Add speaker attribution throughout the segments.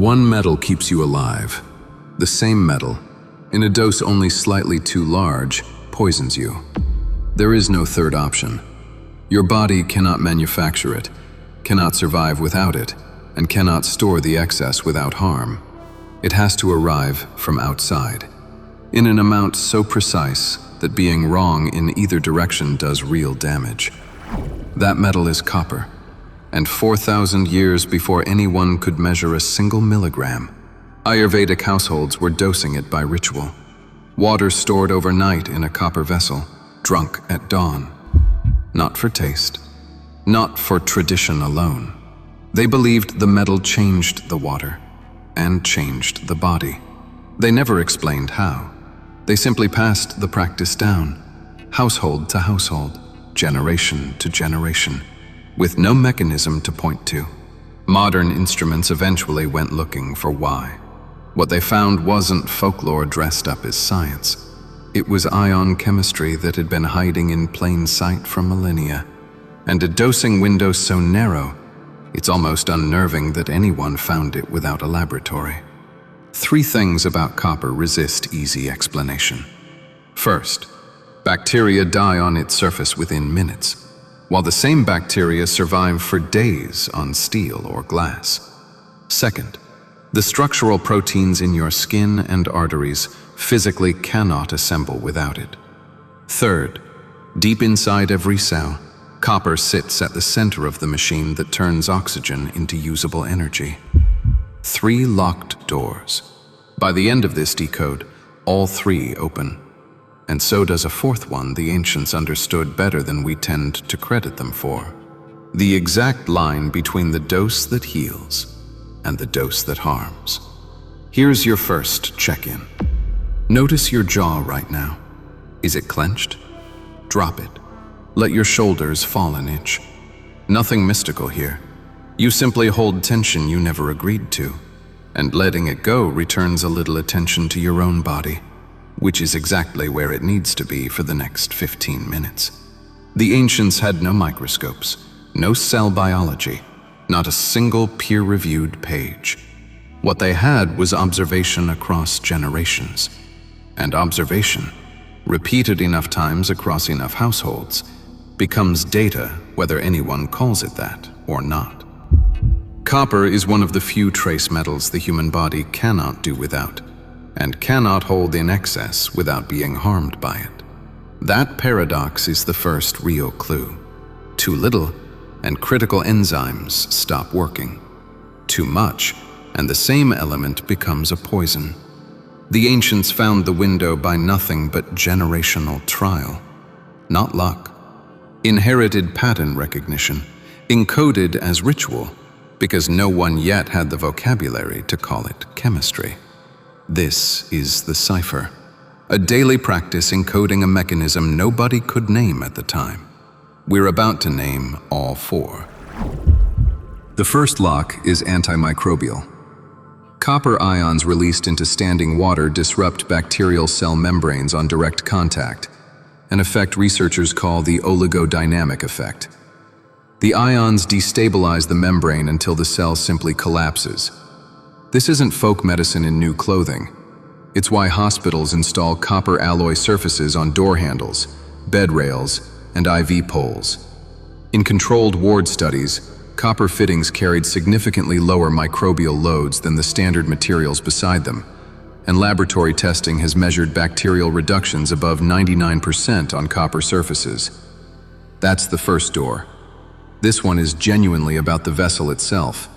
Speaker 1: One metal keeps you alive. The same metal, in a dose only slightly too large, poisons you. There is no third option. Your body cannot manufacture it, cannot survive without it, and cannot store the excess without harm. It has to arrive from outside, in an amount so precise that being wrong in either direction does real damage. That metal is copper, and 4,000 years before anyone could measure a single milligram, Ayurvedic households were dosing it by ritual. Water stored overnight in a copper vessel, drunk at dawn. Not for taste, not for tradition alone. They believed the metal changed the water and changed the body. They never explained how. They simply passed the practice down, household to household, generation to generation, with no mechanism to point to. Modern instruments eventually went looking for why. What they found wasn't folklore dressed up as science. It was ion chemistry that had been hiding in plain sight for millennia, and a dosing window so narrow, it's almost unnerving that anyone found it without a laboratory. 3 things about copper resist easy explanation. First, bacteria die on its surface within minutes, while the same bacteria survive for days on steel or glass. Second, the structural proteins in your skin and arteries physically cannot assemble without it. Third, deep inside every cell, copper sits at the center of the machine that turns oxygen into usable energy. 3 locked doors. By the end of this decode, all 3 open. And so does a 4th one the ancients understood better than we tend to credit them for. The exact line between the dose that heals and the dose that harms. Here's your first check-in. Notice your jaw right now. Is it clenched? Drop it. Let your shoulders fall an inch. Nothing mystical here. You simply hold tension you never agreed to, and letting it go returns a little attention to your own body, which is exactly where it needs to be for the next 15 minutes. The ancients had no microscopes, no cell biology, not a single peer-reviewed page. What they had was observation across generations. And observation, repeated enough times across enough households, becomes data whether anyone calls it that or not. Copper is one of the few trace metals the human body cannot do without, and cannot hold in excess without being harmed by it. That paradox is the first real clue. Too little, and critical enzymes stop working. Too much, and the same element becomes a poison. The ancients found the window by nothing but generational trial, not luck. Inherited pattern recognition, encoded as ritual, because no one yet had the vocabulary to call it chemistry. This is the cipher, a daily practice encoding a mechanism nobody could name at the time. We're about to name all 4. The first lock is antimicrobial. Copper ions released into standing water disrupt bacterial cell membranes on direct contact, an effect researchers call the oligodynamic effect. The ions destabilize the membrane until the cell simply collapses. This isn't folk medicine in new clothing. It's why hospitals install copper alloy surfaces on door handles, bed rails, and IV poles. In controlled ward studies, copper fittings carried significantly lower microbial loads than the standard materials beside them, and laboratory testing has measured bacterial reductions above 99% on copper surfaces. That's the first door. This one is genuinely about the vessel itself.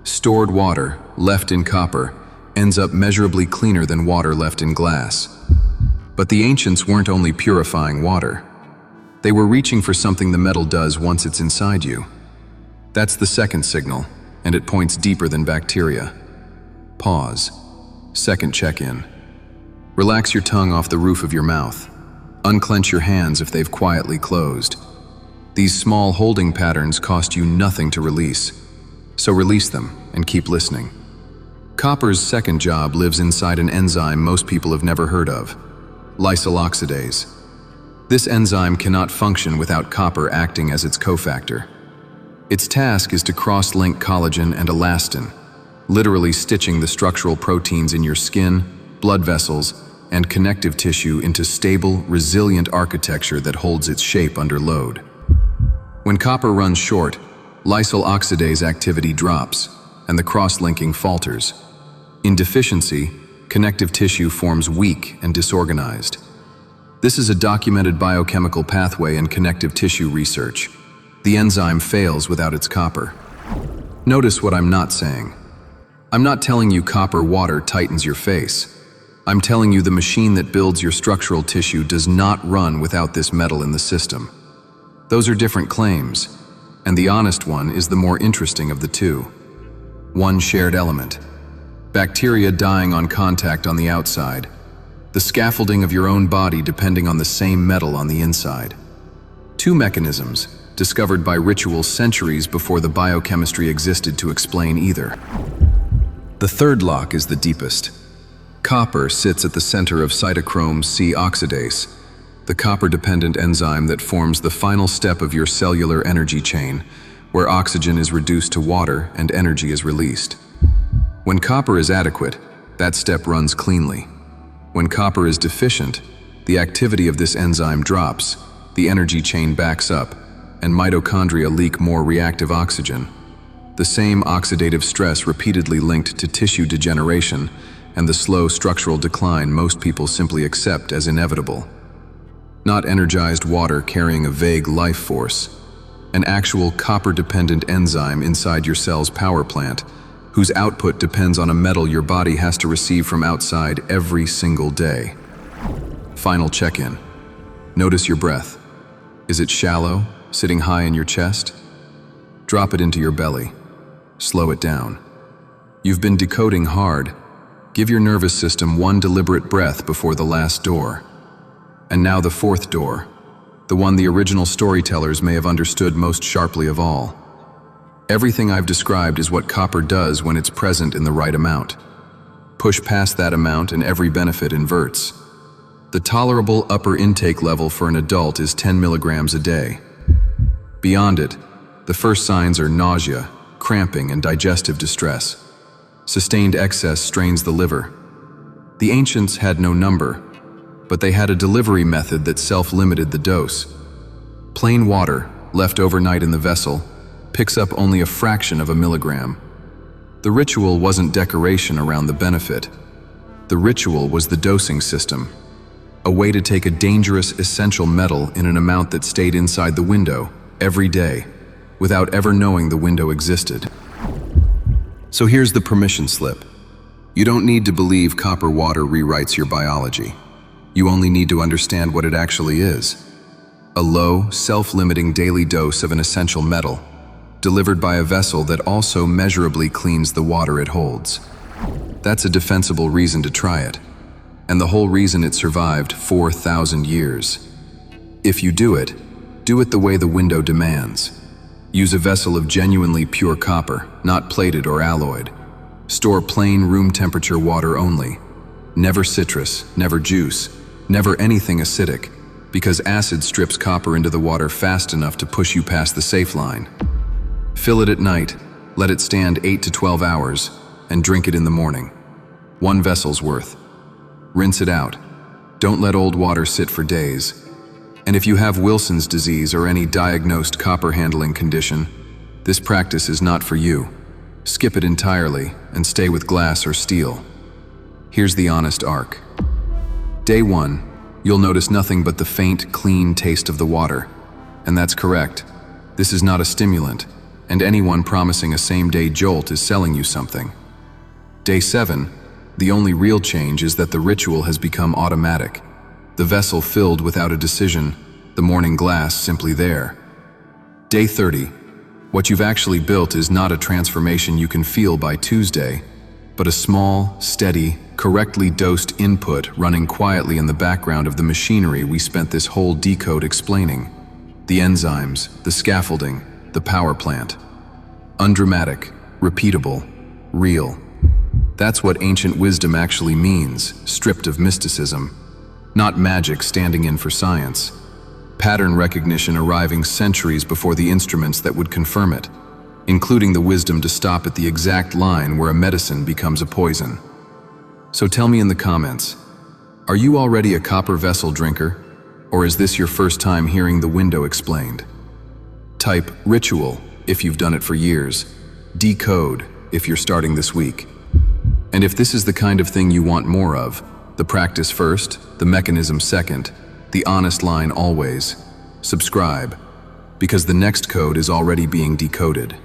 Speaker 1: Stored water, left in copper, ends up measurably cleaner than water left in glass. But the ancients weren't only purifying water. They were reaching for something the metal does once it's inside you. That's the second signal, and it points deeper than bacteria. Pause. Second check-in. Relax your tongue off the roof of your mouth. Unclench your hands if they've quietly closed. These small holding patterns cost you nothing to release, so release them and keep listening. Copper's second job lives inside an enzyme most people have never heard of, lysyl oxidase. This enzyme cannot function without copper acting as its cofactor. Its task is to cross-link collagen and elastin, literally stitching the structural proteins in your skin, blood vessels, and connective tissue into stable, resilient architecture that holds its shape under load. When copper runs short, lysyl oxidase activity drops, and the cross-linking falters. In deficiency, connective tissue forms weak and disorganized. This is a documented biochemical pathway in connective tissue research. The enzyme fails without its copper. Notice what I'm not saying. I'm not telling you copper water tightens your face. I'm telling you the machine that builds your structural tissue does not run without this metal in the system. Those are different claims, and the honest one is the more interesting of the two. One shared element. Bacteria dying on contact on the outside. The scaffolding of your own body depending on the same metal on the inside. Two mechanisms, discovered by ritual centuries before the biochemistry existed to explain either. The third lock is the deepest. Copper sits at the center of cytochrome C oxidase, the copper-dependent enzyme that forms the final step of your cellular energy chain, where oxygen is reduced to water and energy is released. When copper is adequate, that step runs cleanly. When copper is deficient, the activity of this enzyme drops, the energy chain backs up, and mitochondria leak more reactive oxygen. The same oxidative stress repeatedly linked to tissue degeneration and the slow structural decline most people simply accept as inevitable. Not energized water carrying a vague life force, an actual copper-dependent enzyme inside your cell's power plant, whose output depends on a metal your body has to receive from outside every single day. Final check-in. Notice your breath. Is it shallow, sitting high in your chest? Drop it into your belly. Slow it down. You've been decoding hard. Give your nervous system one deliberate breath before the last door. And now the fourth door, the one the original storytellers may have understood most sharply of all. Everything I've described is what copper does when it's present in the right amount. Push past that amount and every benefit inverts. The tolerable upper intake level for an adult is 10 milligrams a day. Beyond it, the first signs are nausea, cramping, and digestive distress. Sustained excess strains the liver. The ancients had no number, but they had a delivery method that self-limited the dose. Plain water, left overnight in the vessel, picks up only a fraction of a milligram. The ritual wasn't decoration around the benefit. The ritual was the dosing system, a way to take a dangerous essential metal in an amount that stayed inside the window every day, without ever knowing the window existed. So here's the permission slip. You don't need to believe copper water rewrites your biology. You only need to understand what it actually is. A low, self-limiting daily dose of an essential metal, delivered by a vessel that also measurably cleans the water it holds. That's a defensible reason to try it, and the whole reason it survived 4,000 years. If you do it the way the window demands. Use a vessel of genuinely pure copper, not plated or alloyed. Store plain room temperature water only. Never citrus, never juice, never anything acidic, because acid strips copper into the water fast enough to push you past the safe line. Fill it at night, let it stand 8 to 12 hours, and drink it in the morning. One vessel's worth. Rinse it out. Don't let old water sit for days. And if you have Wilson's disease or any diagnosed copper handling condition, this practice is not for you. Skip it entirely and stay with glass or steel. Here's the honest arc. Day 1, you'll notice nothing but the faint, clean taste of the water. And that's correct. This is not a stimulant, and anyone promising a same-day jolt is selling you something. Day 7, the only real change is that the ritual has become automatic. The vessel filled without a decision, the morning glass simply there. Day 30, what you've actually built is not a transformation you can feel by Tuesday, but a small, steady, correctly dosed input running quietly in the background of the machinery we spent this whole decode explaining. The enzymes, the scaffolding, the power plant. Undramatic, repeatable, real. That's what ancient wisdom actually means, stripped of mysticism. Not magic standing in for science. Pattern recognition arriving centuries before the instruments that would confirm it. including the wisdom to stop at the exact line where a medicine becomes a poison. So tell me in the comments, are you already a copper vessel drinker, or is this your first time hearing the window explained? Type ritual if you've done it for years, decode if you're starting this week. And if this is the kind of thing you want more of, the practice first, the mechanism second, the honest line always, subscribe, because the next code is already being decoded.